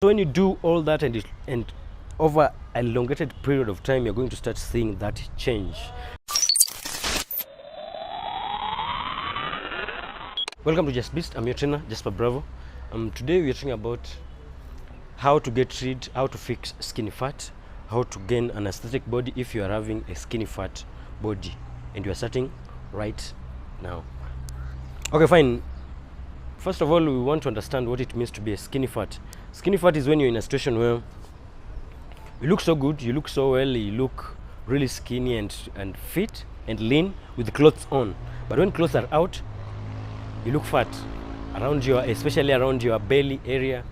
So when you do all that and over a elongated period of time, you're going to start seeing that change. Welcome to Just Beast. I'm your trainer, Jasper Bravo. Today we're talking about how to get rid, how to fix skinny fat, how to gain an aesthetic body if you are having a skinny fat body and you are starting right now. Okay, fine. First of all, we want to understand what it means to be a skinny fat. Skinny fat is when you're in a situation where you look so good, you look so well, you look really skinny and fit and lean with clothes on. But when clothes are out, you look fat around your, especially around your belly area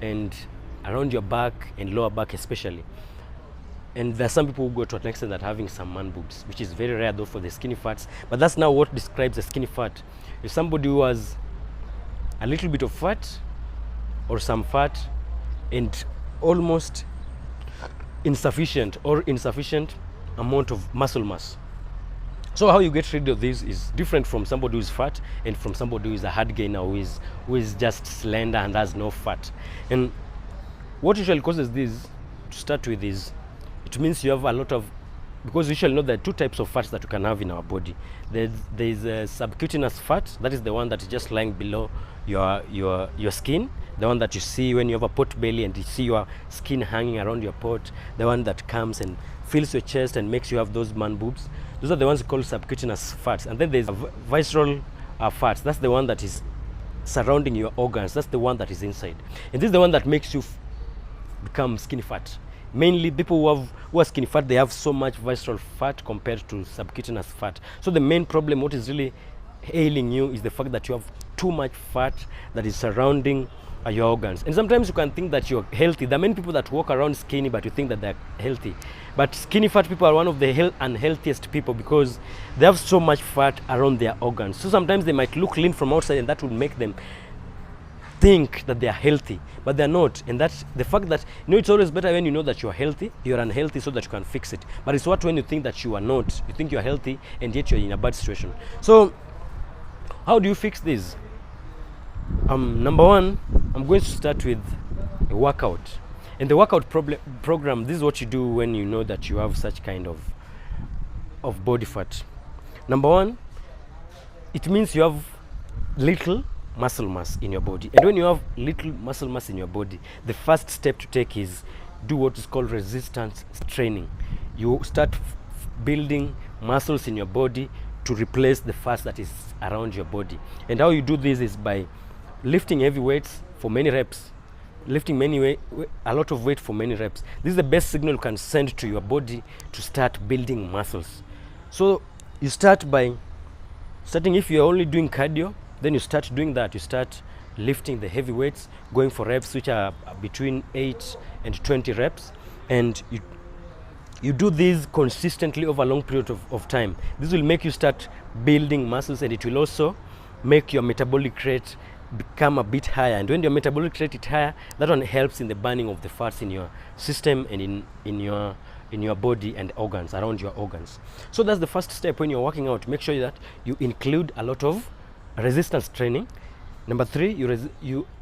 and around your back and lower back especially. And there are some people who go to an extent that having some man boobs, which is very rare though for the skinny fats. But that's now what describes a skinny fat. If somebody who has a little bit of fat or some fat and almost insufficient amount of muscle mass. So how you get rid of this is different from somebody who is fat and from somebody who is a hard gainer who is just slender and has no fat. And what usually causes this, to start with, is it means you have a lot of, because you usually know there are two types of fats that you can have in our body. There's a subcutaneous fat, that is the one that is just lying below your skin, the one that you see when you have a pot belly and you see your skin hanging around your pot, the one that comes and fills your chest and makes you have those man boobs. Those are the ones called subcutaneous fats. And then there's visceral fats. That's the one that is surrounding your organs. That's the one that is inside. And this is the one that makes you become skinny fat. Mainly people who are skinny fat, they have so much visceral fat compared to subcutaneous fat. So the main problem, what is really ailing you, is the fact that you have too much fat that is surrounding your organs. And sometimes you can think that you're healthy. There are many people that walk around skinny, but you think that they're healthy. But skinny fat people are one of the unhealthiest people because they have so much fat around their organs. So sometimes they might look lean from outside, and that would make them think that they are healthy, but they're not. And that's the fact that, it's always better when you know that you're healthy, you're unhealthy, so that you can fix it. But it's what when you think that you are not, you think you're healthy and yet you're in a bad situation. So how do you fix this? Number one, I'm going to start with a workout. And the workout program, this is what you do when you know that you have such kind of body fat. Number one, it means you have little muscle mass in your body. And when you have little muscle mass in your body, the first step to take is do what is called resistance training. You start building muscles in your body to replace the fat that is around your body. And how you do this is by lifting heavy weights for many reps, lifting a lot of weight for many reps. This is the best signal you can send to your body to start building muscles. So you start by starting, if you're only doing cardio, then you start doing that. You start lifting the heavy weights, going for reps which are between 8 and 20 reps. And you do this consistently over a long period of time. This will make you start building muscles, and it will also make your metabolic rate become a bit higher. And when your metabolic rate is higher, that one helps in the burning of the fats in your system and in your body and organs, around your organs. So that's the first step when you're working out. Make sure that you include a lot of resistance training. Number three,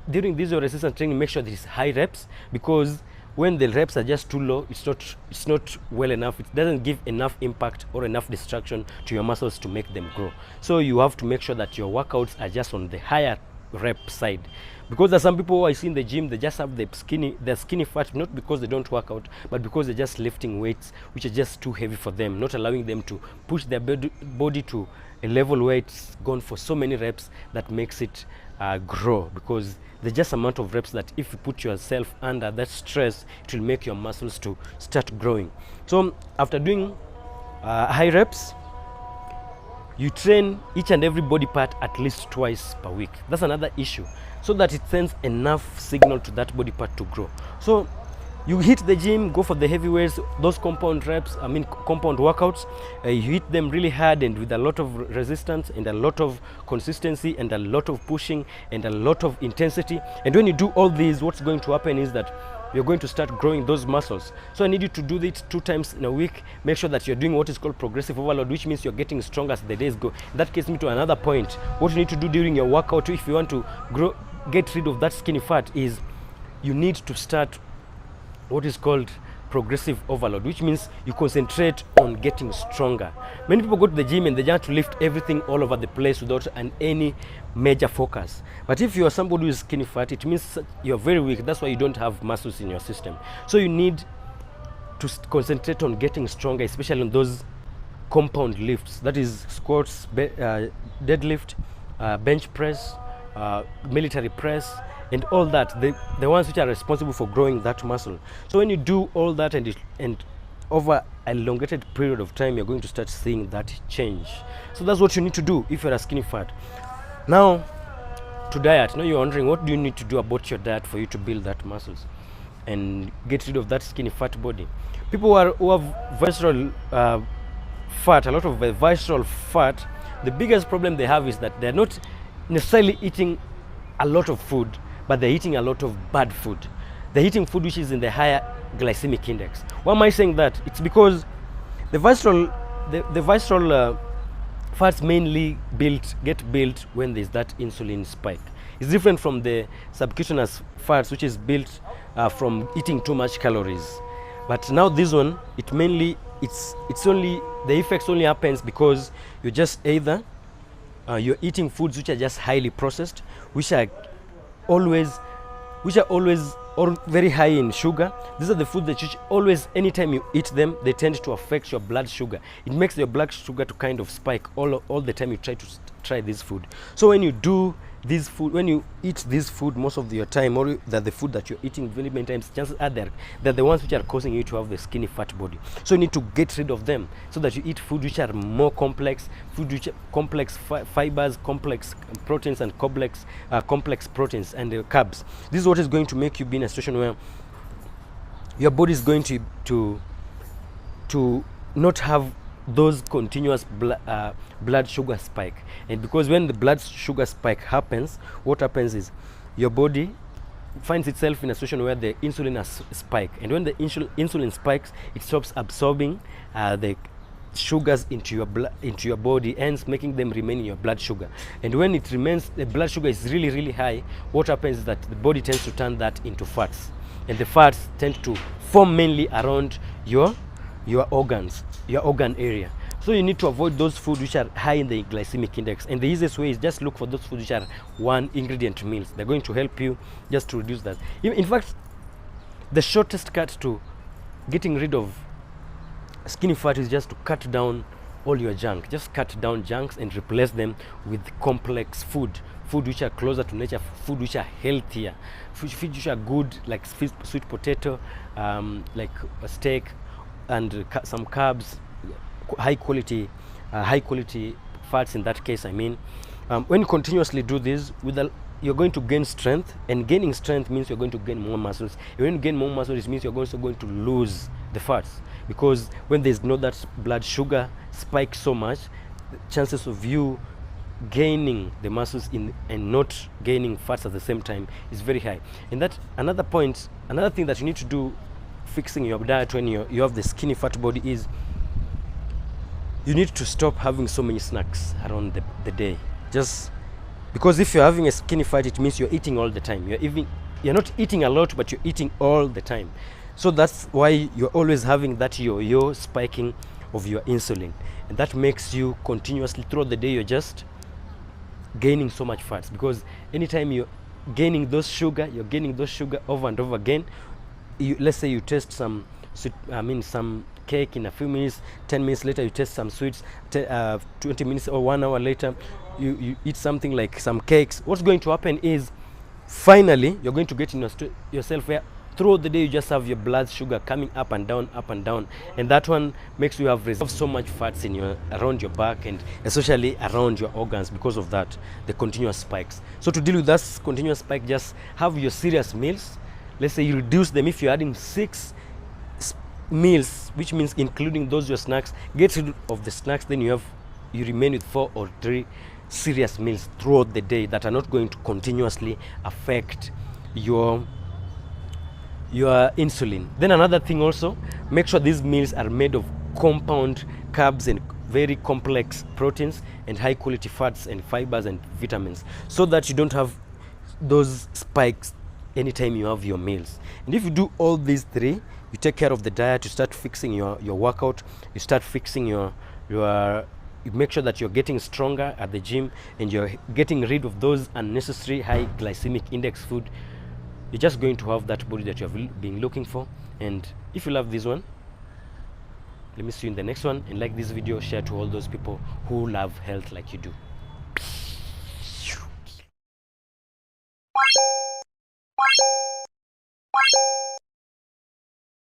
during this resistance training, make sure there is high reps, because when the reps are just too low, it's not well enough. It doesn't give enough impact or enough distraction to your muscles to make them grow. So you have to make sure that your workouts are just on the higher rep side, because there are some people who I see in the gym, they just have they're skinny fat, not because they don't work out, but because they're just lifting weights which are just too heavy for them, not allowing them to push their body to a level where it's gone for so many reps that makes it grow, because there's just amount of reps that if you put yourself under that stress, it will make your muscles to start growing. So after doing high reps, you train each and every body part at least twice per week. That's another issue, so that it sends enough signal to that body part to grow. So you hit the gym, go for the heavy weights, those compound workouts. You hit them really hard and with a lot of resistance and a lot of consistency and a lot of pushing and a lot of intensity. And when you do all these, what's going to happen is that you're going to start growing those muscles. So I need you to do this 2 times in a week. Make sure that you're doing what is called progressive overload, which means you're getting stronger as the days go. That gets me to another point. What you need to do during your workout if you want to get rid of that skinny fat is you need to start what is called progressive overload, which means you concentrate on getting stronger. Many people go to the gym and they just lift everything all over the place without any major focus. But if you are somebody who is skinny fat, it means you're very weak. That's why you don't have muscles in your system. So you need to concentrate on getting stronger, especially on those compound lifts, that is squats, deadlift, bench press, military press, and all that, the ones which are responsible for growing that muscle. So when you do all that and over a elongated period of time, you're going to start seeing that change. So that's what you need to do if you're a skinny fat. Now to diet. Now you're wondering, what do you need to do about your diet for you to build that muscles and get rid of that skinny fat body? People who have visceral fat, a lot of visceral fat, the biggest problem they have is that they're not necessarily eating a lot of food, but they're eating a lot of bad food. They're eating food which is in the higher glycemic index. Why am I saying that? It's because the visceral fats mainly get built when there's that insulin spike. It's different from the subcutaneous fats, which is built from eating too much calories. But now this one, it's only, the effects only happens because you just either you're eating foods which are just highly processed, which are always or very high in sugar. These are the foods that you always, anytime you eat them, they tend to affect your blood sugar. It makes your blood sugar to kind of spike all the time you try this food. So when you do this food, when you eat this food most of your time, or that the food that you're eating very many times, chances are they're the ones which are causing you to have the skinny fat body. So you need to get rid of them so that you eat food which are more complex, food which are complex fibers, complex proteins, and complex proteins and carbs. This is what is going to make you be in a situation where your body is going to not have those continuous blood sugar spike. And because when the blood sugar spike happens, what happens is your body finds itself in a situation where the insulin has spiked, and when the insulin spikes, it stops absorbing the sugars into your body, hence making them remain in your blood sugar. And when it remains, the blood sugar is really, really high, what happens is that the body tends to turn that into fats, and the fats tend to form mainly around your organs, your organ area. So you need to avoid those foods which are high in the glycemic index, and the easiest way is just look for those foods which are one ingredient meals. They're going to help you just to reduce that. In fact, the shortest cut to getting rid of skinny fat is just to cut down all your junk. Just cut down junks and replace them with complex food which are closer to nature, food which are healthier, food which are good, like sweet potato, like a steak, and some carbs, high quality fats in that case. I mean, when you continuously do this, you're going to gain strength, and gaining strength means you're going to gain more muscles. When you gain more muscles, it means you're also going to lose the fats, because when there's no that blood sugar spike so much, the chances of you gaining the muscles and not gaining fats at the same time is very high. And that another thing that you need to do fixing your diet when you have the skinny fat body is you need to stop having so many snacks around the day. Just because if you're having a skinny fat, it means you're eating all the time. You're not eating a lot, but you're eating all the time. So that's why you're always having that yo-yo spiking of your insulin, and that makes you continuously throughout the day you're just gaining so much fats, because anytime you're gaining those sugar, you're gaining those sugar over and over again. Let's say you taste some cake in a few minutes, 10 minutes later you taste some sweets, 20 minutes or 1 hour later you eat something like some cakes. What's going to happen is finally you're going to get in yourself where throughout the day you just have your blood sugar coming up and down, and that one makes you have reserved so much fats around your back, and especially around your organs, because of that, the continuous spikes. So to deal with that continuous spike, just have your serious meals. Let's say you reduce them. If you're adding 6 meals, which means including those your snacks, get rid of the snacks, then you remain with 4 or 3 serious meals throughout the day that are not going to continuously affect your insulin. Then another thing also, make sure these meals are made of compound carbs and very complex proteins and high quality fats and fibers and vitamins, so that you don't have those spikes anytime you have your meals. And if you do all these three, you take care of the diet, you start fixing your workout, you start fixing your you make sure that you're getting stronger at the gym, and you're getting rid of those unnecessary high glycemic index food, you're just going to have that body that you have been looking for. And if you love this one, let me see you in the next one, and like this video, share to all those people who love health like you do.